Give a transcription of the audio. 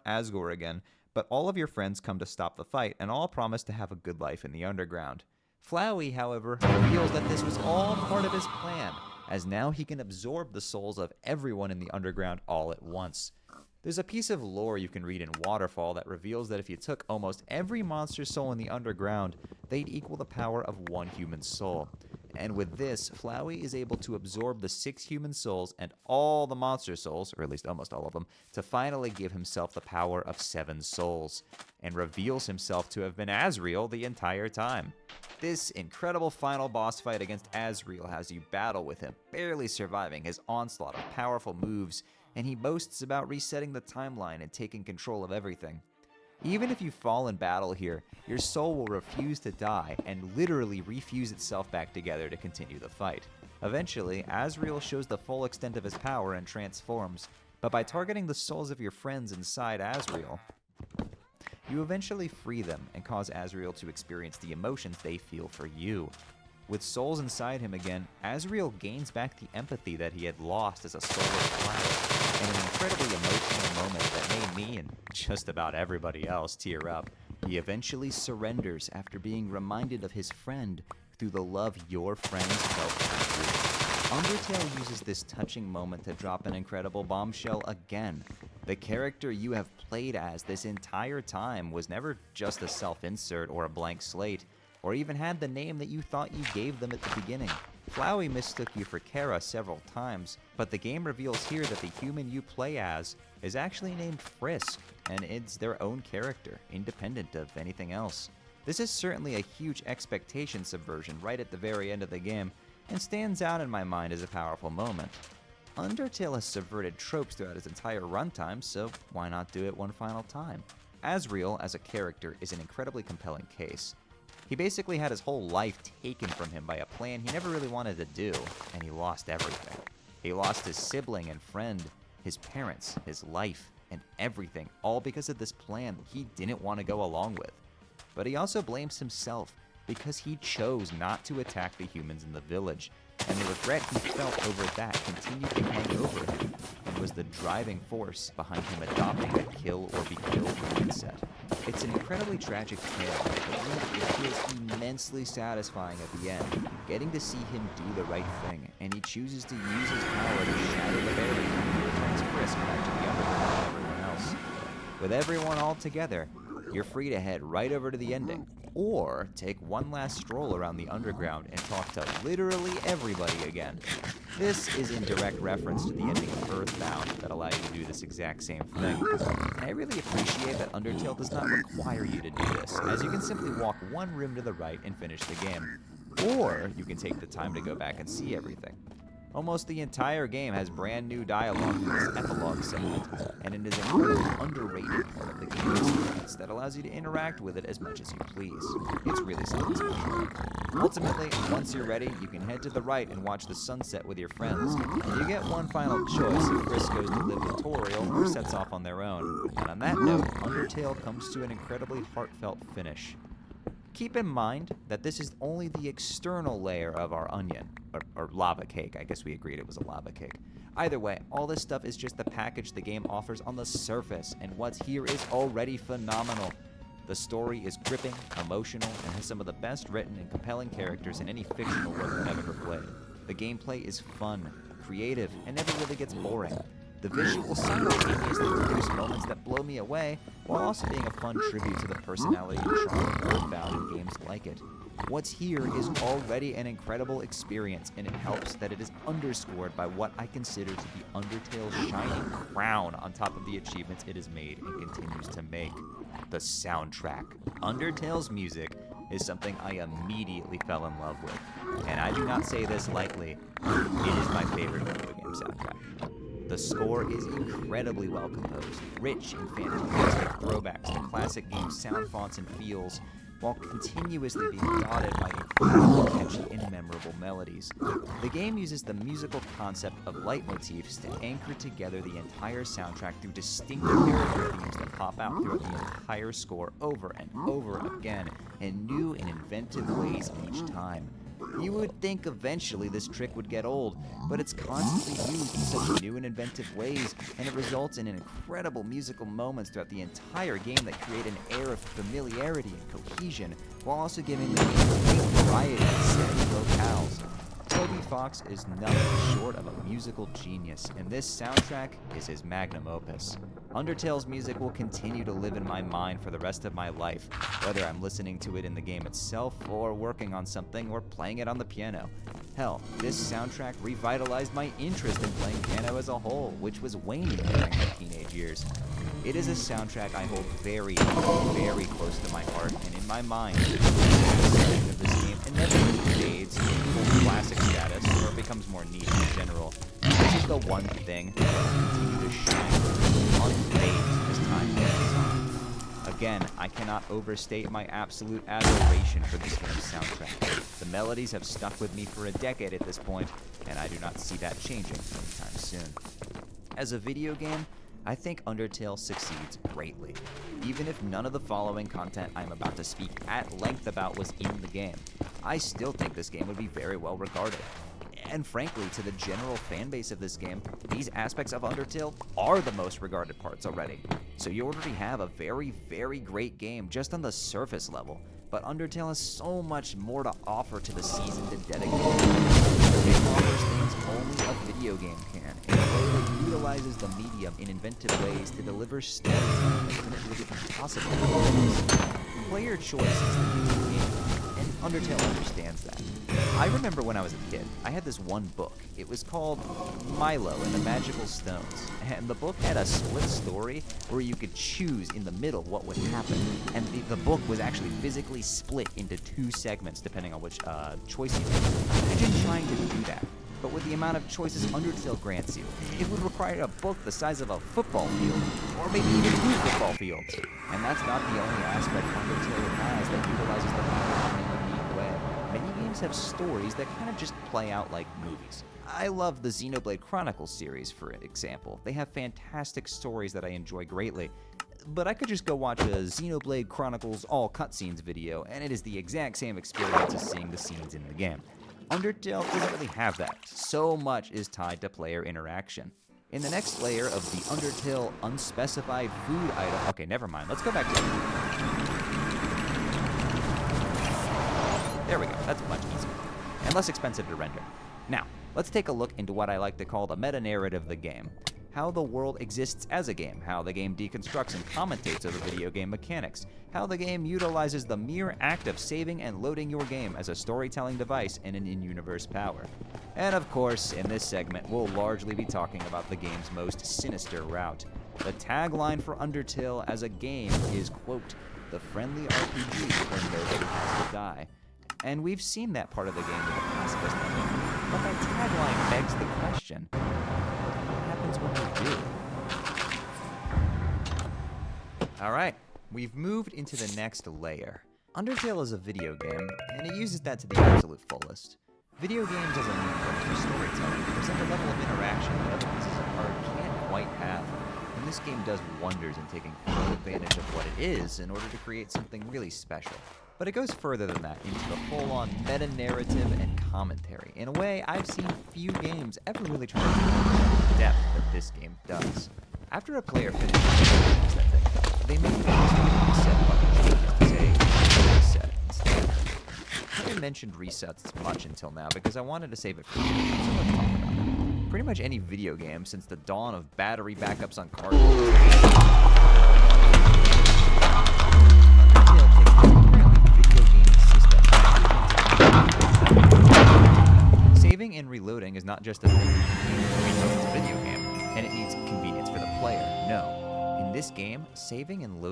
Asgore again, but all of your friends come to stop the fight and all promise to have a good life in the underground. Flowey, however, reveals that this was all part of his plan, as now he can absorb the souls of everyone in the underground all at once. There's a piece of lore you can read in Waterfall that reveals that if you took almost every monster soul in the underground, they'd equal the power of one human soul. And with this, Flowey is able to absorb the 6 human souls and all the monster souls, or at least almost all of them, to finally give himself the power of 7 souls, and reveals himself to have been Asriel the entire time. This incredible final boss fight against Asriel has you battle with him, barely surviving his onslaught of powerful moves, and he boasts about resetting the timeline and taking control of everything. Even if you fall in battle here, your soul will refuse to die and literally refuse itself back together to continue the fight. Eventually, Asriel shows the full extent of his power and transforms, but by targeting the souls of your friends inside Asriel, you eventually free them and cause Asriel to experience the emotions they feel for you. With souls inside him again, Asriel gains back the empathy that he had lost as a soulless planet, in an incredibly emotional moment that made me and just about everybody else tear up. He eventually surrenders after being reminded of his friend through the love your friends felt for you. Undertale uses this touching moment to drop an incredible bombshell again. The character you have played as this entire time was never just a self-insert or a blank slate, or even had the name that you thought you gave them at the beginning. Flowey mistook you for Kara several times, but the game reveals here that the human you play as is actually named Frisk, and it's their own character, independent of anything else. This is certainly a huge expectation subversion right at the very end of the game, and stands out in my mind as a powerful moment. Undertale has subverted tropes throughout its entire runtime, so why not do it one final time? Asriel, as a character, is an incredibly compelling case. He basically had his whole life taken from him by a plan he never really wanted to do, and he lost everything. He lost his sibling and friend, his parents, his life, and everything, all because of this plan he didn't want to go along with. But he also blames himself, because he chose not to attack the humans in the village, and the regret he felt over that continued to hang over him, and was the driving force behind him adopting a kill or be killed mindset. It's an incredibly tragic tale, but it feels immensely satisfying at the end, getting to see him do the right thing, and he chooses to use his power to shatter the barrier and returns Frisk back to the underground and everyone else. With everyone all together, you're free to head right over to the ending, or take one last stroll around the underground and talk to literally everybody again. This is in direct reference to the ending of Earthbound that allows you to do this exact same thing. And I really appreciate that Undertale does not require you to do this, as you can simply walk one room to the right and finish the game. Or you can take the time to go back and see everything. Almost the entire game has brand new dialogue in this epilogue segment, and it is an incredibly underrated part of the game experience that allows you to interact with it as much as you please. It's really something special. Ultimately, once you're ready, you can head to the right and watch the sunset with your friends. You get one final choice if Frisk goes to live with Toriel or sets off on their own. And on that note, Undertale comes to an incredibly heartfelt finish. Keep in mind that this is only the external layer of our onion, or lava cake. I guess we agreed it was a lava cake. Either way, all this stuff is just the package the game offers on the surface, and what's here is already phenomenal. The story is gripping, emotional, and has some of the best written and compelling characters in any fictional work I've ever played. The gameplay is fun, creative, and never really gets boring. The visuals simultaneously produce moments that blow me away, while also being a fun tribute to the personality and charm of Earthbound in games like it. What's here is already an incredible experience, and it helps that it is underscored by what I consider to be Undertale's shining crown on top of the achievements it has made and continues to make: the soundtrack. Undertale's music is something I immediately fell in love with, and I do not say this lightly. It is my favorite video game soundtrack. The score is incredibly well composed, rich in fantastic throwbacks to classic game sound fonts and feels, while continuously being dotted by incredibly catchy and memorable melodies. The game uses the musical concept of leitmotifs to anchor together the entire soundtrack through distinctive character themes that pop out throughout the entire score over and over again in new and inventive ways each time. You would think eventually this trick would get old, but it's constantly used in such new and inventive ways, and it results in incredible musical moments throughout the entire game that create an air of familiarity and cohesion, while also giving the game a great variety of steady locales. Toby Fox is nothing short of a musical genius, and this soundtrack is his magnum opus. Undertale's music will continue to live in my mind for the rest of my life, whether I'm listening to it in the game itself, or working on something, or playing it on the piano. Hell, this soundtrack revitalized my interest in playing piano as a whole, which was waning during my teenage years. It is a soundtrack I hold very, very close to my heart, and in my mind, the setting of this game inevitably fades to full classic status, or becomes more niche in general. This is the one thing that will continue to shine unfazed as time goes on. Again, I cannot overstate my absolute adoration for this game's soundtrack. The melodies have stuck with me for a decade at this point, and I do not see that changing anytime soon. As a video game, I think Undertale succeeds greatly, even if none of the following content I'm about to speak at length about was in the game. I still think this game would be very well regarded. And frankly, to the general fan base of this game, these aspects of Undertale are the most regarded parts already. So you already have a very, very great game just on the surface level, but Undertale has so much more to offer to the seasoned and dedicated. It offers things only a video game can, in a way that utilizes the medium in inventive ways to deliver storytelling that couldn't really be possible otherwise. Player choice is the name of the game, and Undertale understands that. I remember when I was a kid, I had this one book. It was called Milo and the Magical Stones, and the book had a split story where you could choose in the middle what would happen, and the book was actually physically split into two segments depending on which choice you made. Imagine trying to do that, but with the amount of choices Undertale grants you. It would require a book the size of a football field, or maybe even 2 football fields. And that's not the only aspect Undertale has that utilizes the power in a unique way. Many games have stories that kind of just play out like movies. I love the Xenoblade Chronicles series, for example. They have fantastic stories that I enjoy greatly. But I could just go watch a Xenoblade Chronicles all cutscenes video, and it is the exact same experience as seeing the scenes in the game. Undertale doesn't really have that. So much is tied to player interaction. In the next layer of the Undertale unspecified food item... Okay, never mind. Let's go back to... There we go. That's much easier. And less expensive to render. Now, let's take a look into what I like to call the meta-narrative of the game. How the world exists as a game, how the game deconstructs and commentates over video game mechanics, how the game utilizes the mere act of saving and loading your game as a storytelling device and an in-universe power. And of course, in this segment, we'll largely be talking about the game's most sinister route. The tagline for Undertale as a game is, quote, "the friendly RPG where nobody has to die." And we've seen that part of the game with the pacifist ending, but that tagline begs the question, when you do. Alright, we've moved into the next layer. Undertale is a video game, and it uses that to the absolute fullest. Video games as a medium for storytelling present a level of interaction that other pieces of art can't quite have, and this game does wonders in taking full advantage of what it is in order to create something really special. But it goes further than that into the full-on meta-narrative and commentary, in a way I've seen few games ever really try to do the depth that this game does. After a player finishes that thing, they may use the reset button to say reset instead. I haven't mentioned resets much until now because I wanted to save it for you, so let's talk about it. Pretty much any video game since the dawn of battery backups on cartridges. Saving and reloading is not just a thing because it's a video game, and it needs convenience for the player. No. In this game, saving and loading